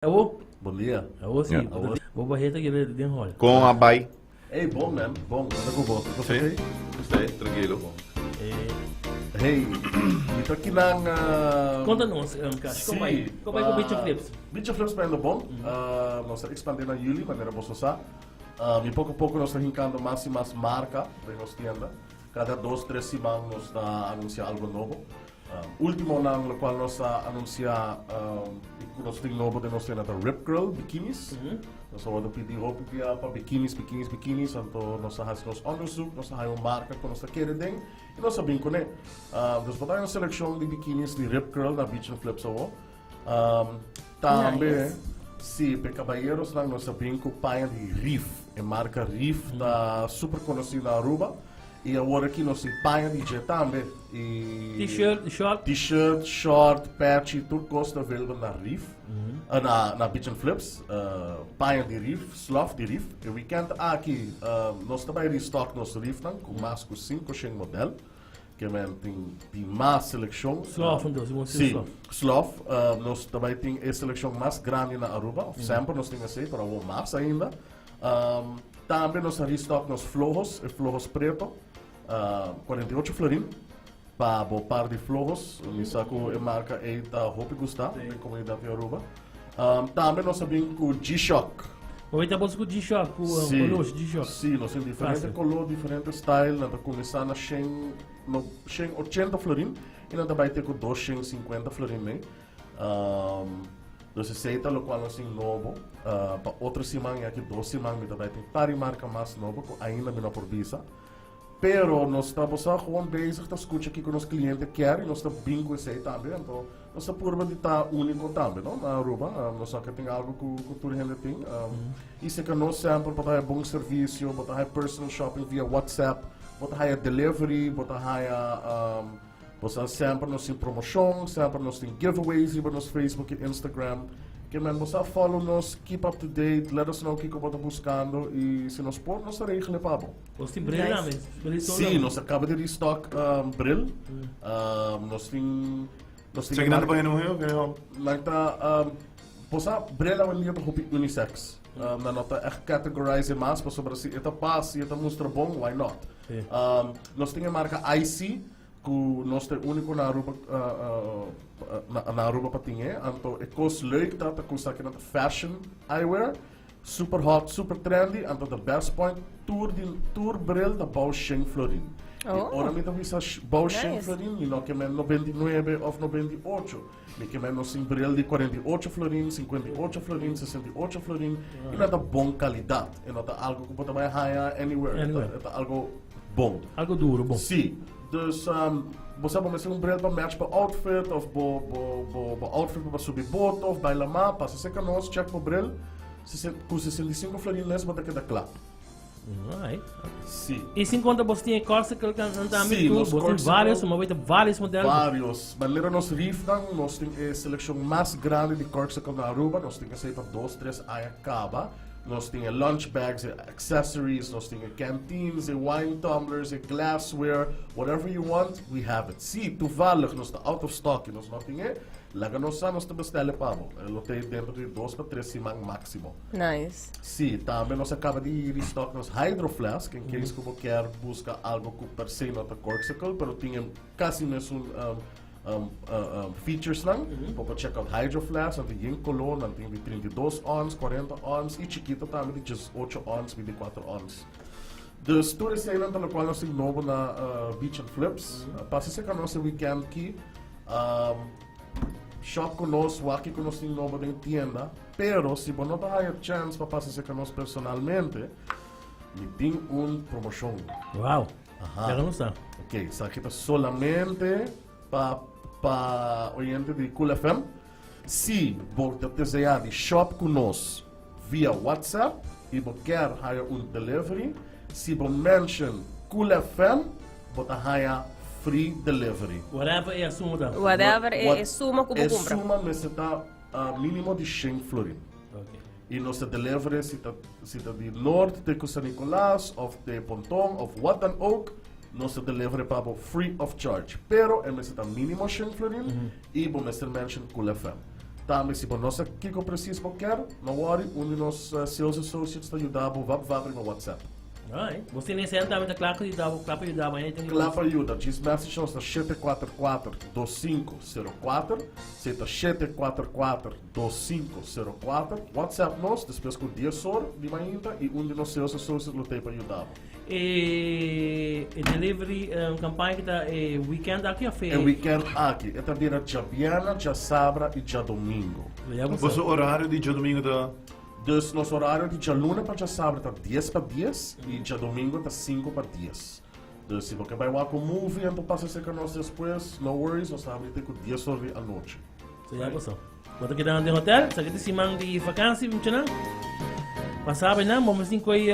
Alô? Bom dia. Alô, sim. Yeah. Alô. Vou barrer aqui de enrola. Com a Bai. Hey, bom, man. Bom, anda com você. Você Sim. okay? Gostei, tranquilo. Hey, ito aqui ng... Conta-nos, Cash. Como vai? Como vai com o Beach of Flips? Beach of Flips pa ainda bom. Nós estamos expandindo na Yuli, maneira boa sa. E pouco a pouco nós estamos hincando mais e mais marca para nossa tienda. Cada 2-3 semanas nós estamos a anunciar algo novo. Último na no qual nós anunciar nós temos novo de nós temos Rip Girl bikinis. Nós vamos pedir roupa para bikinis, então nós fazemos nos onderzoek, nós fazemos marca com nossa querida e nós sabemos que nós vamos uma seleção de bikinis de Rip Girl na Beach and Flips também. Sim, para caballeros nós sabemos que o pai de Reef, a marca Reef está super conhecida na Aruba. E agora aqui nós temos paia de jet também. T-shirt, short, patchy, tudo custa available na Reef, na Beach and Flips, paia de Reef, slough de Reef. E weekend aqui, nós também restock nosso Reef com mais de 5 modelo, que tem mais seleção. Slough, então, sim, slough. Nós também temos a seleção mais grande na Aruba, sempre nós temos assim, para o mais ainda. Também nós restock nos flojos preto. 48 florin para o par de flojos, me saco a marca é da Hope Gusta, da comunidade de Aruba. Também nós sabemos que o G-Shock. Hoje estamos com o G-Shock, com o color G-Shock. Sim, nós temos diferentes colores, diferentes styles, nós começamos na 80 florin e nós também temos 250 florin, né? Nós aceita o qual nós temos novo, para outra semana, aqui 2 semanas, nós também temos para marca mais nova, ainda não por visa. Pero nós estamos gewoon bezig te escutar aqui com os clientes querem, nós estamos bem com isso aí também, então nós estamos por de estar único também, não? Na Aruba, nós só que tem algo que toda gente tem. Isso é que nós sempre botar bom serviço, botar personal shopping via WhatsApp, botar delivery, botar você sempre nós tem promoção, sempre nós tem giveaways para nos Facebook e Instagram. Que você follow nos, keep up to date, let us know o que você está buscando e se nós pôr, nós arregla para bom. Você tem brilho lá mesmo? Sim, nós acabamos de restock brilho. Nós temos... Zeg je dat bij nog heel? Você brilho é um livro unissex. Na nota echt categorize mais, para sobre se eta passa e eta mostra bom, why not? Nós temos a marca IC, que nós temos único na Aruba na Aruba para tinha, então é coisa leuk dat é coisa que fashion eyewear, super hot, super trendy, então the best point tour bril da Bausch Florin. Ora me também essas Bausch Florin, e não que men 99 ou 98, me que men nos bril de 48 florin, 58 florin, 68 florin, e não é da boa qualidade, e não é algo que pode mais high anywhere, é algo bom. Algo duro, bom. Sim. Dus você pode ser bril para match para outfit of para outfit para subir boto of para lama, para se que nós check para bril, com 65 florins para que dá claro. Sim. E se encontra você tem corsa que ele anda sim, você tem vários modelos. Vários. Maneira nós riftam, nós temos a seleção mais grande de corsa na Aruba, nós temos aceita 2-3 aí acaba. Nós temos lunch bags, accessories, nós temos canteens, wine tumblers, glassware, whatever you want, we have it. Se toevallig nós está out of stock e nós não temos, laga nós te bestellen para você. Ele tem dentro de 2 para 3 semanas máximo. Nice. Sim, também nós acaba de restock nos Hydro Flask, em case que você quer buscar algo que per se não é corksicle, pero tinha quase mesmo features lang. Pode check out Hydro Flask, não tem color, não tem de 32 ons, 40 ons, e chiquito também de 18 ons, 24 ons. Dus tudo isso aí na qual nós temos novo na Beach and Flips. Passa se que nosso weekend aqui, shop conosco, aqui que nós temos novo na tienda, pero se você não tem a chance para passar se que nós personalmente, me tem promoção. Uau! Já não está. Ok, isso aqui está solamente para oyente de Cool FM. Se você desejar de shop conosco via WhatsApp e você quer delivery, se você mention Cool FM, você hire free delivery. Whatever é a suma da. Whatever é a suma que você compra. É suma, mas está mínimo de 100 florin. E nossa delivery, se está de norte de Costa Nicolás, ou de Pontón, ou what dan ook, nossa delivery para free of charge. Pero, é mínimo 100 florin e você mention Cool FM. também se você Kiko precisa qualquer, não worry, um de nós sales associates está ajudando, vá no WhatsApp. Alright. Você nem senta, mas claro que ajudava amanhã. Claro para ajuda, diz message nós na 744-2504, seta 744-2504, WhatsApp nós, depois com o dia sor, de manhã, e um de nós sales associates não tem para ajudar. E delivery, campanha que está weekend aqui a feira. É weekend aqui, é também dia Biana, dia Sabra e dia Domingo. Wat is het horário die dia domingo da... Dus nosso horário de dia Luna para dia Sabra está 10 para 10 e dia Domingo está 5 para 10. Dus se você vai lá com o movie, então passa a ser com nós depois, no worries, nós estamos com 10 horas à noite. So, ya pasó. Quando kita nang di hotel, sa kita simang di vakansi, muna na. Pasabi na, mamasin ko ay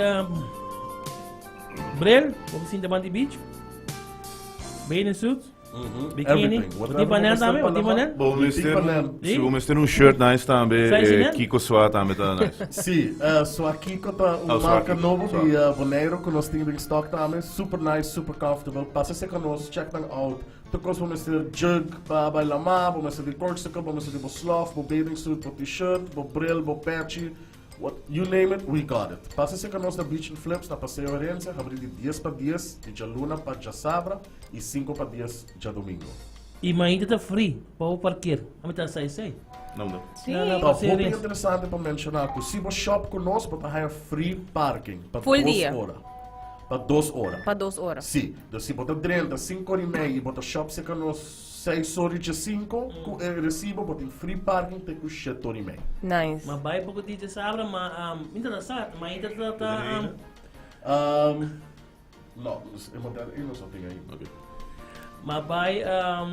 Brel, mamasin da Bandi Beach. Bathing suit, bikini. Di ba na dami? Di ba na? Bom, Sim. se we ter um shirt nice também, Size né? Kiko Swat também tá nice. Sim, só aqui que está uma Oh, só marca aqui, nova só. de boneiro que nós temos em stock também, super nice, super comfortable. Passa a ser com nós, check them out. Depois vamos ter jug para bailar, vamos ter corksicle, vamos ter sloth, bathing suit, t-shirt, bril, patchy. What, you name it, we got it. Passa a ser com nós na Beach and Flips, na Passeio Orense, abrir de 10 para 10, de dia Luna para dia Sabra e 5 para 10 dia Domingo. E mainda tá free, para o parqueiro. A mitad sai. Não, não. Sim. Não, não. Então, Sim, muito sim. interessante para mencionar que se você shop conosco, você tem free parking para Full 2 dia. horas. Para 2 horas. Para 2 horas. Sim, então se você drenta 5 horas e meia e você shop se conosco 6 horas e 5, com o recibo, você tem free parking, tem com 7 horas e meia. Nice. Mabay po ko dito sa Abra, minta na sa, mainda ta Não, eu não só tenho aí. Okay. mabay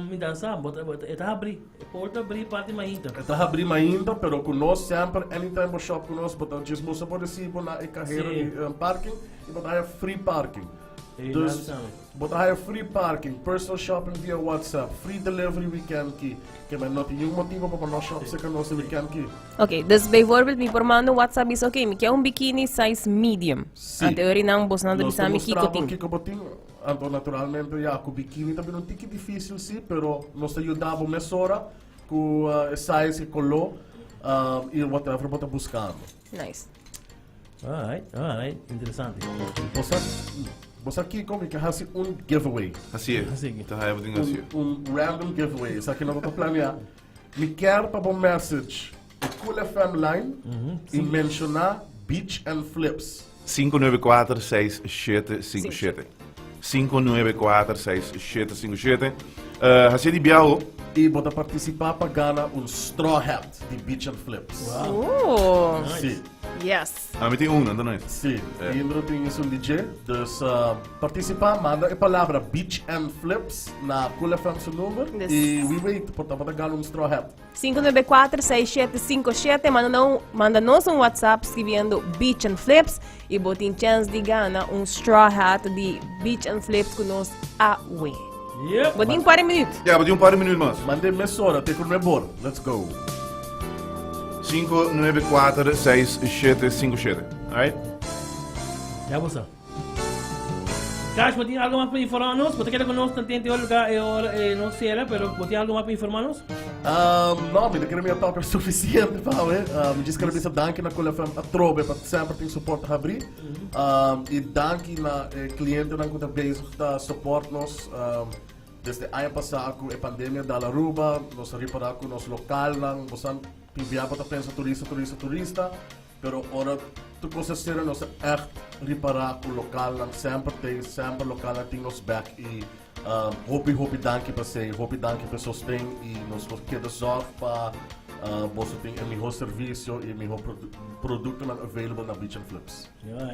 minta sa, bota eta abri, porta abri parte mainda. Está abrir ainda, pero conosco sempre, anytime você shop conosco, você diz você pode recibo na carreira Sim. de parking e você tem free parking. Eh, Dus, nada você tem free parking, personal shopping via WhatsApp, free delivery weekend aqui. Que mas não tem nenhum motivo para nós shop se conosco weekend aqui. Ok, dus bijvoorbeeld mi formando WhatsApp is ok, mi quer um bikini size medium. Sim. A teoria não bosnando Nós bisa mi mostramos kiko aqui que botinho, então naturalmente já com biquíni também não tem que difícil sim, pero nós ajudamos mesora com size e color e whatever você buscando. Nice. Alright, interessante. Você aqui como que faz giveaway, Assim é. Assim. Então é everything assim. random giveaway. Isso aqui não vou planear. Me quer para bom message o Cool FM line e mencionar Beach and Flips. 594-6757. 594-6757. Assim de Biao. E você participar para ganhar straw hat de Beach and Flips. Oh, Sim. yes. Ah, tem não é? Sim, e ainda tem isso DJ. Dus participar, manda a palavra Beach and Flips na Cool FM seu número Yes. e we wait, portanto, ganhar straw hat. 594-6757, manda-nos um WhatsApp escrevendo Beach and Flips e botem chance de ganhar um straw hat de Beach and Flips conosco a we. Yep. Botem 40 minutos. Ja, maar die een paar minuten mas. Mande mesora, tem que bor. Let's go. 594-6757. Alright? Ya bosa. Cash, ¿botin algo más para informarnos? ¿Botin que conosco tantente olga no sei, pero botin algo más para informarnos? Não, me quero me top é suficiente para ver. Me diz que ele danke na Cool FM a trobe para sempre tem suporte a abrir. E danke na cliente na conta base da suporte nos desde ano passado com a pandemia da Aruba, nós reparar com nosso local lang, bosan enviar para pensa turista, pero ora tu coisa ser nós echt reparar com o local lang sempre local lang tem nos back e hope danke para você, hope danke para sostém e nós queda zorg para você tem o melhor serviço e o melhor produto available na Beach and Flips. Yeah.